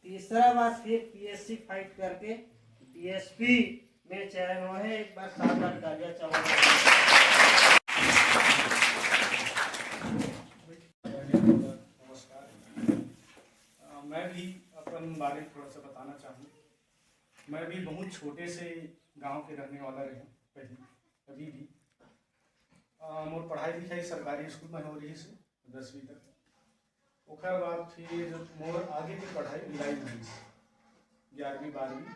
तीसरा बार फिर PSC fight करके डीएसपी में चयन हुआ है। एक बार 7 तालियां चाहूंगा। नमस्कार। मैं भी अपन बारे में थोड़ा सा बताना चाहूँ। मैं भी बहुत छोटे से गांव के रहने वाला रहे पहले, अभी भी मोर पढ़ाई लिखाई सरकारी स्कूल में हो रही से 10वीं तक। ओकर बाद फिर मोर आगे की पढ़ाई मिलाई नहीं, 11वीं 12वीं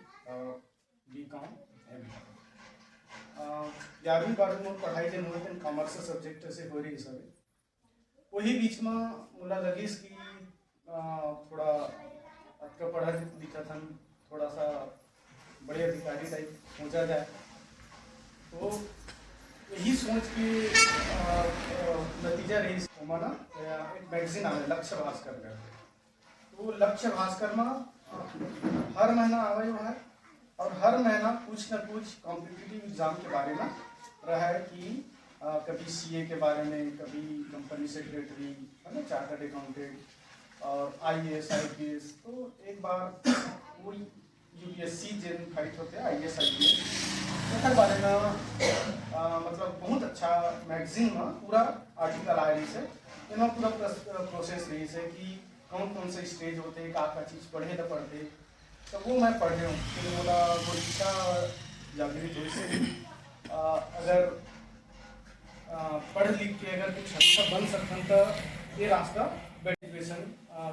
B.Com M.Com। 11वीं 12वीं मोर पढ़ाई जन हुए थे कॉमर्स सब्जेक्ट से हो रही सब। वही बीच में मोला लगिस कि थोड़ा अच्छा पढ़ा लिखा था, थोड़ा सा बड़े अधिकारी टाइप पहुँचा जाए। तो यही सोच के नतीजा रही माना एक मैगजीन आवे लक्ष्य भास्कर का। तो लक्ष्य भास्कर में हर महीना आवे हुआ है और हर महीना कुछ न कुछ कॉम्पिटिटिव एग्जाम के बारे में रहा है कि कभी सीए के बारे में, कभी कंपनी सेक्रेटरी, है ना, चार्टर्ड अकाउंटेंट और आईएएस आईपीएस। तो एक बार वो यूपीएससी जिन फाइट होते हैं आईएएस आईपीएस उसके बारे में मतलब बहुत अच्छा मैगजीन में पूरा आर्टिकल आ रही है। इनमें पूरा प्रोसेस रही है कि कौन कौन से स्टेज होते हैं, का चीज़ पढ़े तो पढ़ते। तो वो मैं पढ़ रहा हूँ, फिर बोला वो इच्छा जागृत हुई से अगर पढ़ लिख के अगर कुछ अच्छा बन सकता तो ये रास्ता ग्रेजुएशन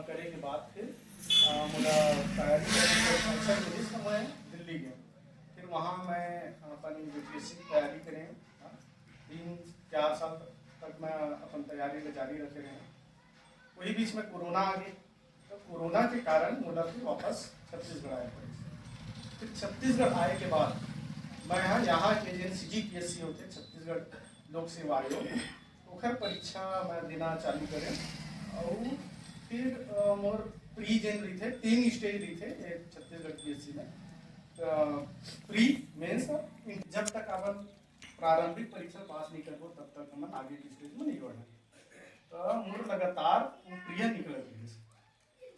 करे के बाद फिर मुझे तैयारी अच्छा मिली तो मैं दिल्ली गया। फिर वहाँ मैं अपन यूपीएससी की तैयारी करें 3-4 साल तक मैं अपन तैयारी जारी रखे रहे। वही बीच में कोरोना आ गई। तो कोरोना के कारण मुझे फिर वापस छत्तीसगढ़ आया पड़े। फिर छत्तीसगढ़ आए के बाद मैं यहाँ के जिन CGPSC होते छत्तीसगढ़ लोक सेवा आयोग, ओखर परीक्षा मैं देना चालू करें। और फिर मोर प्री जिन रही थे 3 स्टेज रही थे छत्तीसगढ़ PSC में, प्री मेंस। जब तक अपन प्रारंभिक परीक्षा पास नहीं करबो तब तक हम आगे की स्टेज में नहीं बढ़े। तो मोर लगातार वो प्रिय निकल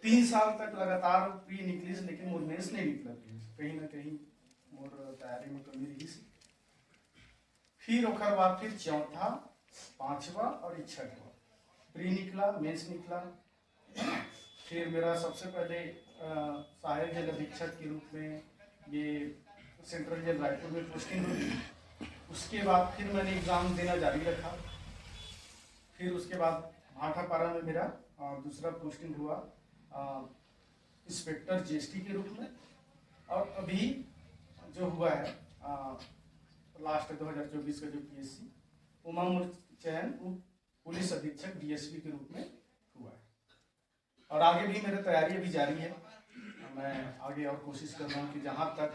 3 साल तक लगातार प्री निकली, लेकिन मोर मेंस नहीं निकला। कहीं ना कहीं मोर तैयारी में कमी रही सी। फिर ओकर बाद फिर 4था 5वां और 6वां प्री निकला, मेंस निकला। फिर मेरा सबसे पहले सहायक जेल अधीक्षक के रूप में ये सेंट्रल जेल रायपुर में पोस्टिंग हुई। उसके बाद फिर मैंने एग्ज़ाम देना जारी रखा। फिर उसके बाद भाटापारा में मेरा दूसरा पोस्टिंग हुआ इंस्पेक्टर जीएसटी के रूप में। और अभी जो हुआ है लास्ट 2024 का जो PSC उमा चयन पुलिस अधीक्षक DSP के रूप में हुआ है। और आगे भी मेरी तैयारी अभी जारी है। मैं आगे और कोशिश कर रहा हूँ कि जहाँ तक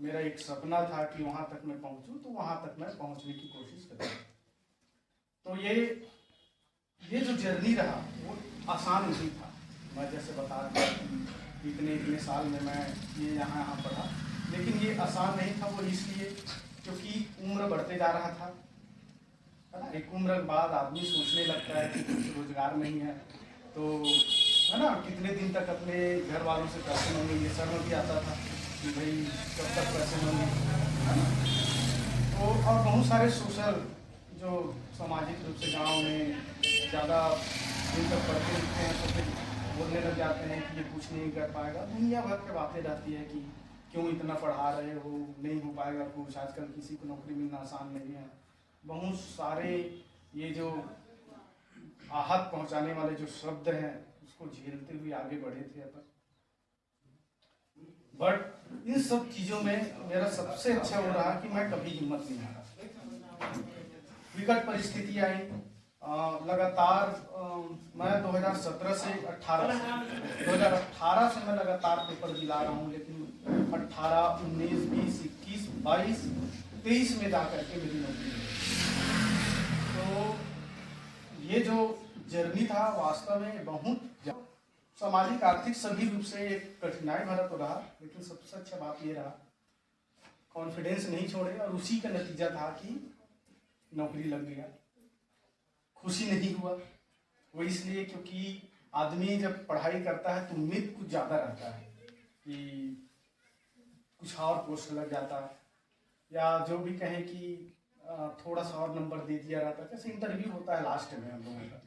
मेरा एक सपना था कि वहाँ तक मैं पहुँचूँ, तो वहाँ तक मैं पहुँचने की कोशिश कर रहा हूँ। तो ये जो जर्नी रहा वो आसान नहीं था। मैं जैसे बता रहा कि इतने साल में मैं ये यहाँ पढ़ा, लेकिन ये आसान नहीं था। वो इसलिए क्योंकि उम्र बढ़ते जा रहा था, है ना। एक उम्र के बाद आदमी सोचने लगता है कि कुछ रोजगार नहीं है, तो है ना, कितने दिन तक अपने घर वालों से पैसे मांगेंगे। शर्म भी आता था कि भाई कब तक पैसे मांगे, है ना। तो और बहुत सारे सोशल जो सामाजिक रूप से गांव में ज़्यादा दिन तक पढ़ते लिखते हैं तो फिर बोलने लग जाते हैं कि ये कुछ नहीं कर पाएगा। दुनिया भर की बातें रहती है कि क्यों इतना पढ़ा रहे हो, नहीं हो पाएगा कुछ, आजकल किसी को नौकरी मिलना आसान नहीं है। बहुत सारे ये जो आहत पहुंचाने वाले जो शब्द हैं उसको झेलते हुए आगे बढ़े थे अपन। बट इन सब चीज़ों में मेरा सबसे अच्छा हो रहा कि मैं कभी हिम्मत नहीं हारा। विकट परिस्थिति आई लगातार। मैं 2017 से 2018 से मैं लगातार पेपर दिला रहा हूँ, लेकिन 18, 19, 20, 21, 22, 23 में जा करके मेरी नौकरी हुई। तो ये जो जर्नी था वास्तव में बहुत सामाजिक आर्थिक सभी रूप से एक कठिनाई भरा तो रहा, लेकिन सबसे अच्छा बात ये रहा कॉन्फिडेंस नहीं छोड़े। और उसी का नतीजा था कि नौकरी लग गया। खुशी नहीं हुआ वो इसलिए क्योंकि आदमी जब पढ़ाई करता है तो उम्मीद कुछ ज़्यादा रहता है कि कुछ और पोस्ट लग जाता, या जो भी कहें कि थोड़ा सा और नंबर दे दिया रहता। जैसे इंटरव्यू होता है लास्ट में हम लोगों का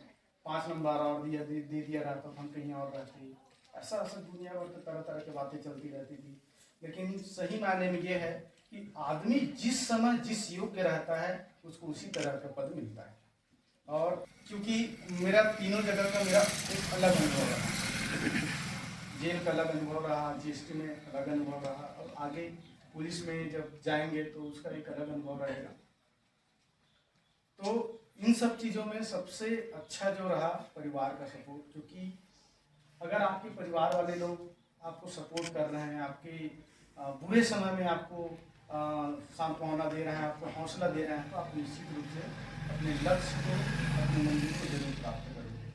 5 नंबर और दे दिया रहता तो हम कहीं और रहते। ऐसा ऐसा दुनिया भर के तरह तरह की बातें चलती रहती थी। लेकिन सही मायने में ये है कि आदमी जिस समय जिस योग्य रहता है उसको उसी तरह का पद मिलता है। और क्योंकि मेरा तीनों जगह का मेरा एक अलग अनुभव रहा, जेल का अलग अनुभव रहा, जीएसटी में अलग अनुभव रहा, और आगे पुलिस में जब जाएंगे तो उसका एक अलग अनुभव रहेगा। तो इन सब चीज़ों में सबसे अच्छा जो रहा परिवार का सपोर्ट, क्योंकि अगर आपके परिवार वाले लोग आपको सपोर्ट कर रहे हैं, आपके बुरे समय में आपको सांत्वना दे रहे हैं, आपको हौसला दे रहे हैं, तो आप निश्चित रूप से अपने लक्ष्य को, अपनी मंजिल को जरूर प्राप्त करेंगे।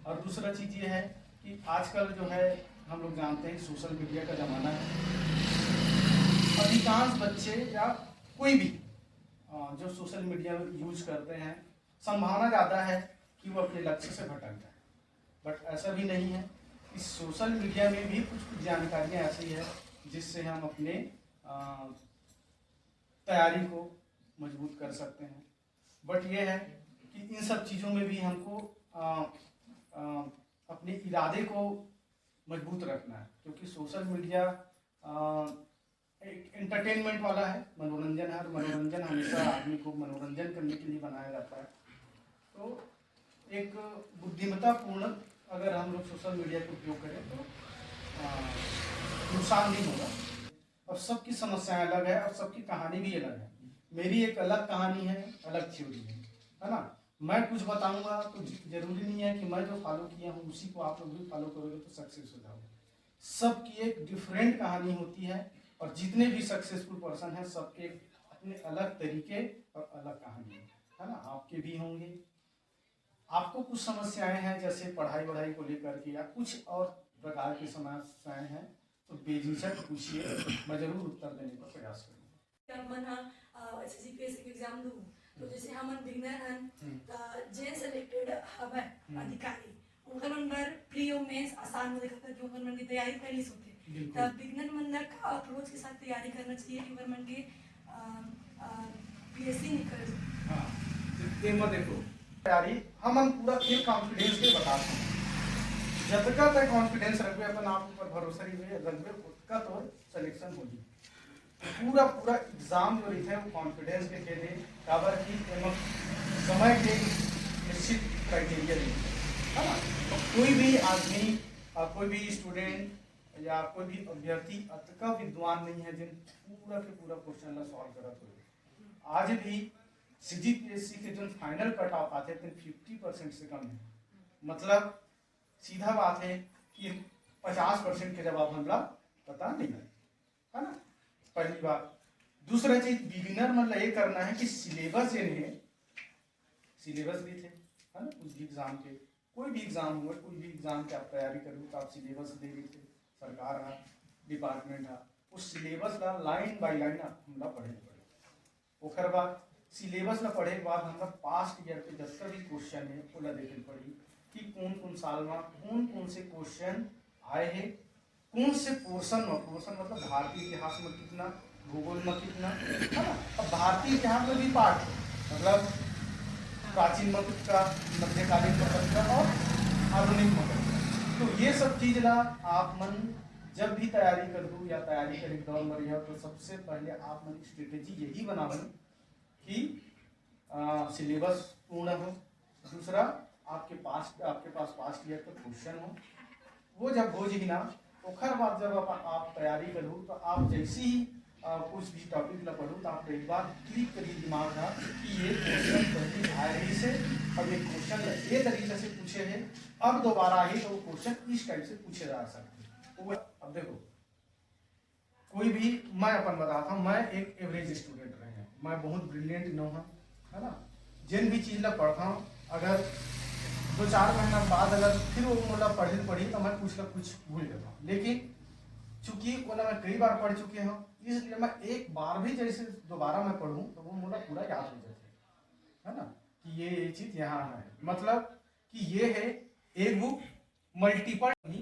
और दूसरा चीज़ ये है कि आजकल जो है हम लोग जानते हैं सोशल मीडिया का ज़माना है। अधिकांश बच्चे या कोई भी जो सोशल मीडिया यूज करते हैं, संभावना ज़्यादा है कि वो अपने लक्ष्य से भटक जाए। बट ऐसा भी नहीं है। इस सोशल मीडिया में भी कुछ जानकारियाँ ऐसी है जिससे हम अपने तैयारी को मजबूत कर सकते हैं। बट ये है कि इन सब चीज़ों में भी हमको अपने इरादे को मजबूत रखना है, क्योंकि सोशल मीडिया एक एंटरटेनमेंट वाला है, मनोरंजन है, और मनोरंजन हमेशा आदमी को मनोरंजन करने के लिए बनाया जाता है। तो एक बुद्धिमत्तापूर्ण अगर हम लोग सोशल मीडिया का उपयोग करें तो नुकसान नहीं होगा। और सबकी समस्याएं अलग है और सबकी कहानी भी अलग है। मेरी एक अलग कहानी है, अलग थ्योरी है ना। मैं कुछ बताऊंगा तो जरूरी नहीं है कि मैं जो फॉलो किया हूँ उसी को आप लोग भी फॉलो करोगे तो सक्सेस हो जाओगे। सबकी एक डिफरेंट कहानी होती है, और जितने भी सक्सेसफुल पर्सन हैं सबके अपने अलग तरीके और अलग कहानी है ना। आपके भी होंगे। आपको कुछ समस्याएं हैं जैसे पढ़ाई वढ़ाई को लेकर के, या कुछ और प्रकार की समस्याएं हैं, तो बेझिझक पूछिए, मैं जरूर उत्तर देने का प्रयास करूँगा। SSC एग्जाम दूँ तो जैसे हमन बिगनर हन जे सेलेक्टेड हवे अधिकारी उनका नंबर प्री और मेंस आसान हो देखा कि उनका मन की तैयारी पहले से होती। तब बिगनर मन का अप्रोच के साथ तैयारी करना चाहिए कि उनका मन की PSC निकल जाए। हाँ, तो देखो तैयारी हम पूरा एक कॉन्फिडेंस के बताते हैं। जब तक कॉन्फिडेंस रखबे, अपन आप ऊपर भरोसा रखबे, उसका तो सिलेक्शन होगी। पूरा एग्जाम जो रहता है वो कॉन्फिडेंस के खेले काबर की समय के निश्चित क्राइटेरिया है ना। तो कोई भी आदमी, कोई भी स्टूडेंट या कोई भी अभ्यर्थी अतका विद्वान नहीं है जिन पूरा के पूरा क्वेश्चन ला सॉल्व करत हो। आज भी CGPSC के जो फाइनल कट ऑफ आते थे 50% से कम है। मतलब सीधा बात है कि 50% के जवाब हमला पता नहीं है ना, पहली बात। दूसरा चीज बिगिनर मतलब ये करना है कि सिलेबस जो है, सिलेबस भी थे है ना। उस एग्जाम के कोई भी एग्जाम हुआ, कोई भी एग्जाम की आप तैयारी करो तो आप सिलेबस दे रही थे, सरकार है, डिपार्टमेंट है, उस सिलेबस ला लाइन बाई लाइन हमला पढ़े ओकर बाद सिलेबस ला पढ़े के बाद हमरा पास्ट ईयर के जितना भी क्वेश्चन है वो ला देखे पड़ी कि कौन साल में कौन से क्वेश्चन आए हैं, कौन से पोर्शन में, पोर्शन मतलब भारतीय इतिहास में कितना, भूगोल में कितना है ना। अब भारतीय इतिहास में भी पार्ट मतलब प्राचीन मत का, मध्यकालीन मत का और आधुनिक मत का। तो ये सब चीज ला आप मन जब भी तैयारी कर दो या तैयारी करे दौर में रहिए तो सबसे पहले आप मन स्ट्रेटेजी यही बनावन कि सिलेबस पूर्ण हो। दूसरा आपके पास पास्ट ईयर का क्वेश्चन हो। वो जब हो जी ना ओखर बाद जब आप तैयारी करूँ तो आप जैसे ही कुछ भी टॉपिक ला पढ़ूँ तो आप एक बार क्लिक करिए दिमाग का कि ये क्वेश्चन पहले आए रही से, अब ये क्वेश्चन ये तरीके से पूछे हैं, अब दोबारा ही तो वो क्वेश्चन इस टाइप से पूछे जा सकते हैं। अब देखो कोई भी, मैं अपन बताता हूँ, मैं एक एवरेज स्टूडेंट रहे हैं, मैं बहुत ब्रिलियंट न हूँ है ना। जिन भी चीज़ ला पढ़ता हूँ अगर 2-4 महीना बाद अगर फिर वो मतलब पढ़ी तो मैं कुछ भूल जाता हूँ। लेकिन चूंकि वो मैं कई बार पढ़ चुके हूँ इसलिए मैं एक बार भी जैसे दोबारा मैं पढ़ूँ तो वो मुझे पूरा याद हो जाता है ना कि ये चीज़ यहाँ है। मतलब कि ये है एक बुक मल्टीपल ही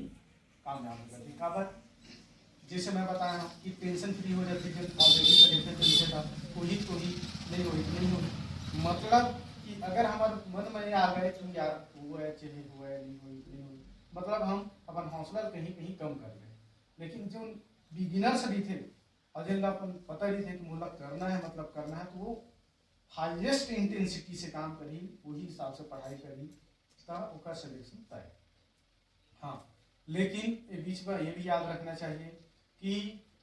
कामयाब हो जाती है। जैसे मैं बताया हूँ कि टेंशन फ्री हो जाती है, ऑलरेडी सेलेक्टेड तरीके का कोई नहीं हुई। मतलब कि अगर हमारे मन में आ गए कि यार हुआ है चाहे हुआ है नहीं हुई, मतलब हम अपन हौसला कहीं कहीं कम कर लें। लेकिन जो बिगिनर्स भी थे और जिनका अपन पता ही थे कि मुझे करना है मतलब करना है, तो वो हाईएस्ट इंटेंसिटी से काम करी, वही हिसाब से पढ़ाई करी उसका सिलेक्शन तय। हाँ, लेकिन ये बीच में ये भी याद रखना चाहिए कि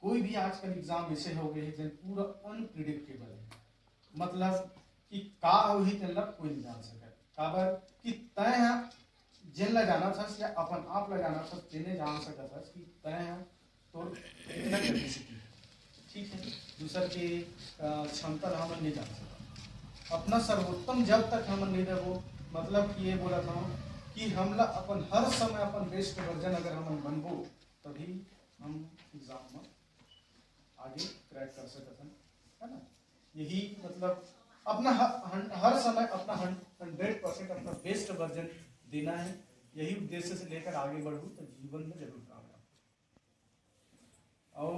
कोई भी आजकल एग्जाम ऐसे हो गए हैं जो पूरा अनप्रिडिक्टेबल है। मतलब कि का वही तलब कोई नहीं जान सके काबर कि तय जिन ला जाना था या अपन आप ला जाना था जिन्हें जान सका था कि तय तो इतना कैपेसिटी, ठीक है, दूसर के क्षमता हम नहीं जान सका। अपना सर्वोत्तम जब तक हम नहीं देवो, मतलब कि ये बोला था कि हमला अपन हर समय अपन बेस्ट वर्जन अगर हम बनबो तभी हम एग्जाम में आगे क्रैक कर सकते हैं, है ना। यही मतलब अपना हर समय अपना 100% अपना बेस्ट वर्जन देना है। यही उद्देश्य से लेकर आगे बढ़ूँ तो जीवन में जरूर कामयाब। और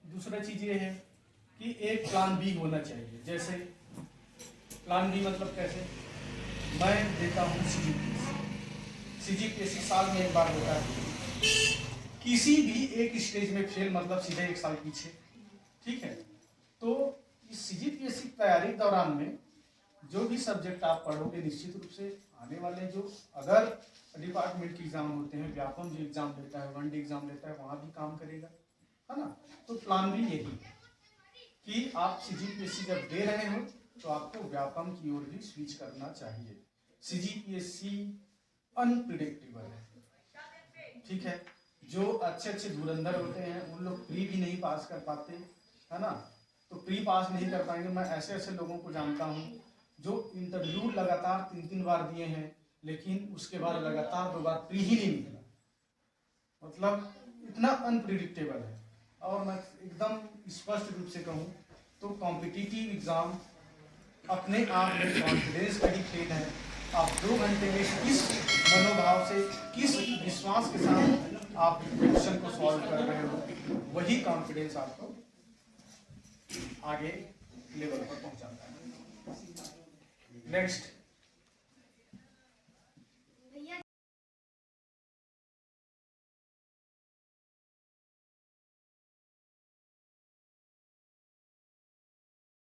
दूसरा चीज ये है कि एक प्लान बी होना चाहिए। जैसे प्लान बी मतलब कैसे, मैं देता हूँ सीजीपीएससी साल में एक बार होता है, किसी भी एक स्टेज में फेल मतलब सीधे 1 साल पीछे, ठीक है। तो इस सीजीपीएससी तैयारी के दौरान में जो भी सब्जेक्ट आप पढ़ोगे निश्चित रूप से आने वाले जो अदर डिपार्टमेंट के एग्जाम होते हैं, व्यापम जो एग्जाम देता है, 1 डे एग्जाम देता है, वहाँ भी काम करेगा, है ना। तो प्लान भी यही है कि आप सीजीपीएससी जब दे रहे हो तो आपको व्यापम की ओर भी स्विच करना चाहिए। सीजीपीएससी अनप्रिडिक्टेबल है, ठीक है। जो अच्छे धुरंधर होते हैं उन लोग प्री भी नहीं पास कर पाते, है ना। तो प्री पास नहीं कर पाएंगे। मैं ऐसे लोगों को जानता हूँ जो इंटरव्यू लगातार 3 बार दिए हैं, लेकिन उसके बाद लगातार 2 बार प्री ही नहीं निकला। मतलब इतना अनप्रिडिक्टेबल है। और मैं एकदम स्पष्ट रूप से कहूँ तो कॉम्पिटिटिव एग्जाम अपने आप में कॉन्फिडेंस का ही खेल है। आप 2 घंटे में किस मनोभाव से, किस विश्वास के साथ आप क्वेश्चन को सॉल्व कर रहे हो, वही कॉन्फिडेंस आपको आगे लेवल पर पहुंचाता है। नेक्स्ट